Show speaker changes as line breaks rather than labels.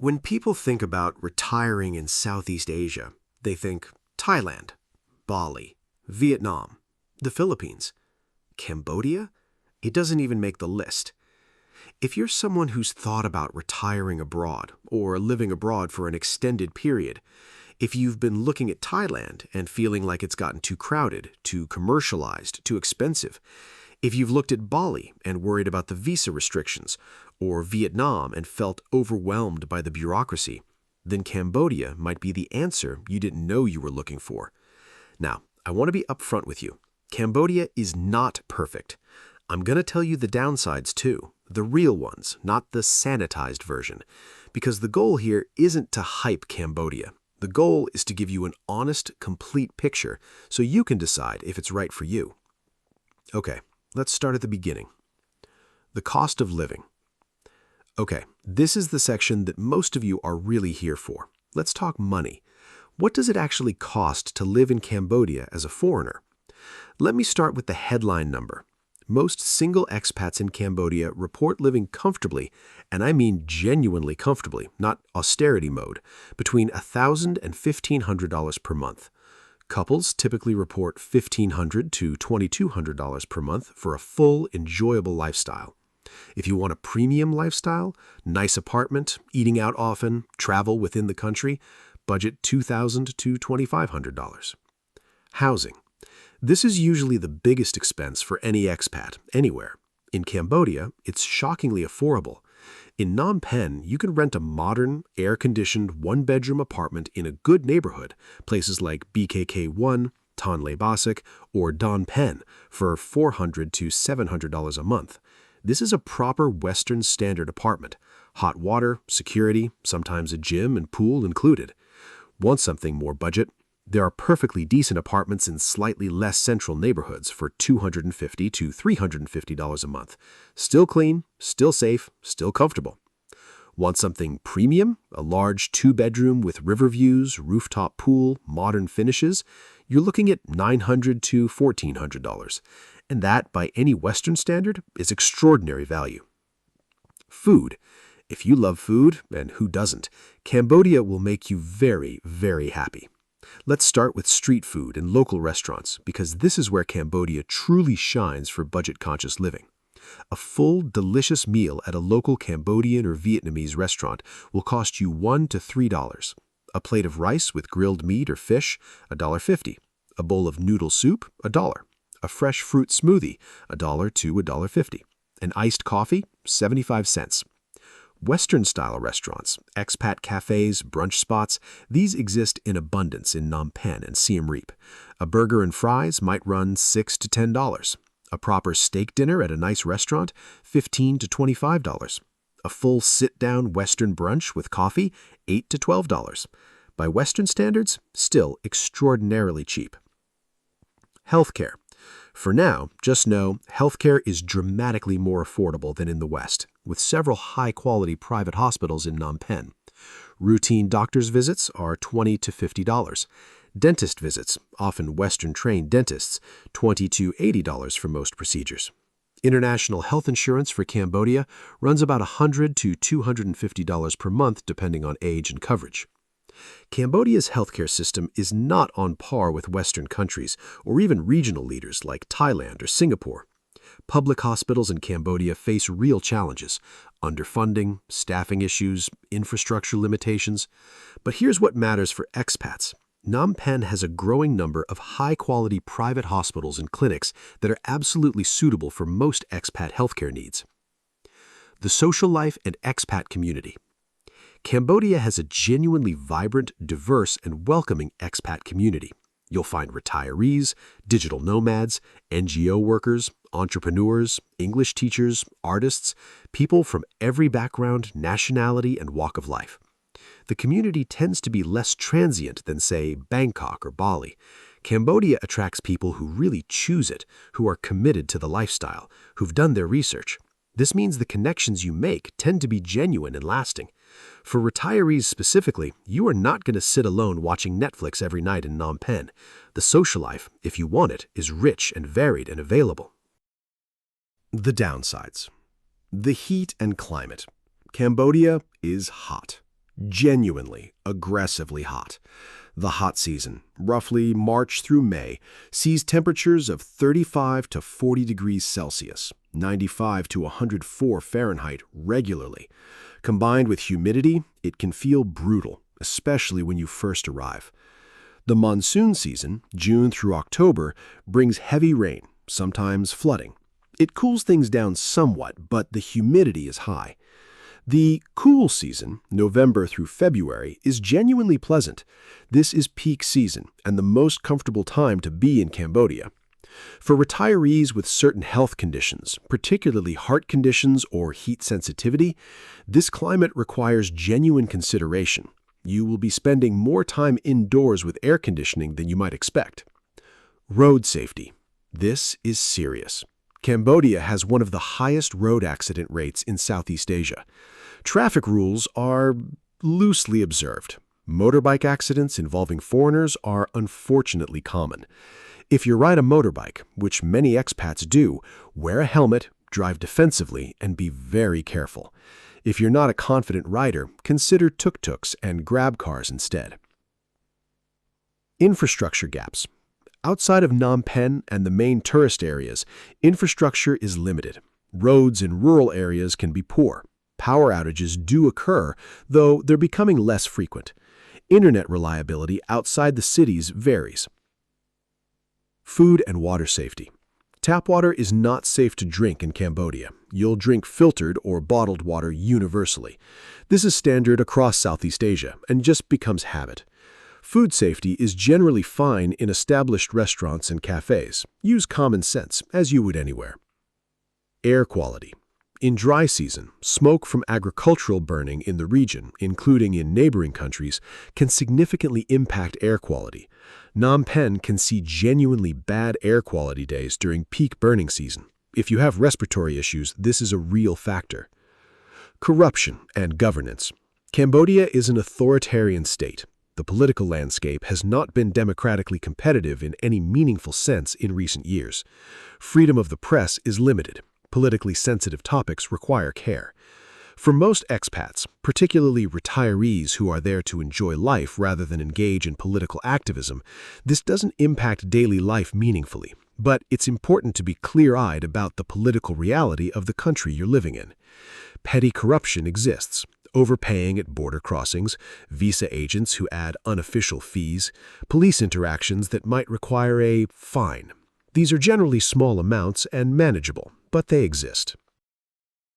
When people think about retiring in Southeast Asia, they think Thailand, Bali, Vietnam, the Philippines. Cambodia? It doesn't even make the list. If you're someone who's thought about retiring abroad or living abroad for an extended period, if you've been looking at Thailand and feeling like it's gotten too crowded, too commercialized, too expensive, if you've looked at Bali and worried about the visa restrictions, or Vietnam and felt overwhelmed by the bureaucracy, then Cambodia might be the answer you didn't know you were looking for. Now, I want to be upfront with you. Cambodia is not perfect. I'm going to tell you the downsides too, the real ones, not the sanitized version, because the goal here isn't to hype Cambodia. The goal is to give you an honest, complete picture so you can decide if it's right for you. Okay, let's start at the beginning. The cost of living. Okay, this is the section that most of you are really here for. Let's talk money. What does it actually cost to live in Cambodia as a foreigner? Let me start with the headline number. Most single expats in Cambodia report living comfortably, and I mean genuinely comfortably, not austerity mode, between $1,000 and $1,500 per month. Couples typically report $1,500 to $2,200 per month for a full, enjoyable lifestyle. If you want a premium lifestyle, nice apartment, eating out often, travel within the country, budget $2,000 to $2,500. Housing. This is usually the biggest expense for any expat, anywhere. In Cambodia, it's shockingly affordable. In Phnom Penh, you can rent a modern, air-conditioned, one-bedroom apartment in a good neighborhood, places like BKK1, Tonle Basik, or Don Pen, for $400 to $700 a month. This is a proper Western standard apartment. Hot water, security, sometimes a gym and pool included. Want something more budget? There are perfectly decent apartments in slightly less central neighborhoods for $250 to $350 a month. Still clean, still safe, still comfortable. Want something premium? A large two-bedroom with river views, rooftop pool, modern finishes? You're looking at $900 to $1,400. And that, by any Western standard, is extraordinary value. Food. If you love food, and who doesn't, Cambodia will make you very, very happy. Let's start with street food and local restaurants, because this is where Cambodia truly shines for budget-conscious living. A full, delicious meal at a local Cambodian or Vietnamese restaurant will cost you $1 to $3. A plate of rice with grilled meat or fish, $1.50. A bowl of noodle soup, $1. A fresh fruit smoothie, $1 to $1.50. An iced coffee, 75 cents. Western-style restaurants, expat cafes, brunch spots, these exist in abundance in Phnom Penh and Siem Reap. A burger and fries might run $6 to $10. A proper steak dinner at a nice restaurant, $15 to $25. A full sit-down Western brunch with coffee, $8 to $12. By Western standards, still extraordinarily cheap. Healthcare. For now, just know healthcare is dramatically more affordable than in the West, with several high-quality private hospitals in Phnom Penh. Routine doctor's visits are $20 to $50. Dentist visits, often Western-trained dentists, $20 to $80 for most procedures. International health insurance for Cambodia runs about $100 to $250 per month depending on age and coverage. Cambodia's healthcare system is not on par with Western countries or even regional leaders like Thailand or Singapore. Public hospitals in Cambodia face real challenges: underfunding, staffing issues, infrastructure limitations. But here's what matters for expats. Phnom Penh has a growing number of high-quality private hospitals and clinics that are absolutely suitable for most expat healthcare needs. The social life and expat community. Cambodia has a genuinely vibrant, diverse, and welcoming expat community. You'll find retirees, digital nomads, NGO workers, entrepreneurs, English teachers, artists, people from every background, nationality, and walk of life. The community tends to be less transient than, say, Bangkok or Bali. Cambodia attracts people who really choose it, who are committed to the lifestyle, who've done their research. This means the connections you make tend to be genuine and lasting. For retirees specifically, you are not going to sit alone watching Netflix every night in Phnom Penh. The social life, if you want it, is rich and varied and available. The downsides. The heat and climate. Cambodia is hot. Genuinely, aggressively hot. The hot season, roughly March through May, sees temperatures of 35 to 40 degrees Celsius, 95 to 104 Fahrenheit regularly. Combined with humidity, it can feel brutal, especially when you first arrive. The monsoon season, June through October, brings heavy rain, sometimes flooding. It cools things down somewhat, but the humidity is high. The cool season, November through February, is genuinely pleasant. This is peak season and the most comfortable time to be in Cambodia. For retirees with certain health conditions, particularly heart conditions or heat sensitivity, this climate requires genuine consideration. You will be spending more time indoors with air conditioning than you might expect. Road safety. This is serious. Cambodia has one of the highest road accident rates in Southeast Asia. Traffic rules are loosely observed. Motorbike accidents involving foreigners are unfortunately common. If you ride a motorbike, which many expats do, wear a helmet, drive defensively, and be very careful. If you're not a confident rider, consider tuk-tuks and grab cars instead. Infrastructure gaps. Outside of Phnom Penh and the main tourist areas, infrastructure is limited. Roads in rural areas can be poor. Power outages do occur, though they're becoming less frequent. Internet reliability outside the cities varies. Food and water safety. Tap water is not safe to drink in Cambodia. You'll drink filtered or bottled water universally. This is standard across Southeast Asia and just becomes habit. Food safety is generally fine in established restaurants and cafes. Use common sense, as you would anywhere. Air quality. In dry season, smoke from agricultural burning in the region, including in neighboring countries, can significantly impact air quality. Phnom Penh can see genuinely bad air quality days during peak burning season. If you have respiratory issues, this is a real factor. Corruption and governance. Cambodia is an authoritarian state. The political landscape has not been democratically competitive in any meaningful sense in recent years. Freedom of the press is limited. Politically sensitive topics require care. For most expats, particularly retirees who are there to enjoy life rather than engage in political activism, this doesn't impact daily life meaningfully. But it's important to be clear-eyed about the political reality of the country you're living in. Petty corruption exists. Overpaying at border crossings, visa agents who add unofficial fees, police interactions that might require a fine. These are generally small amounts and manageable, but they exist.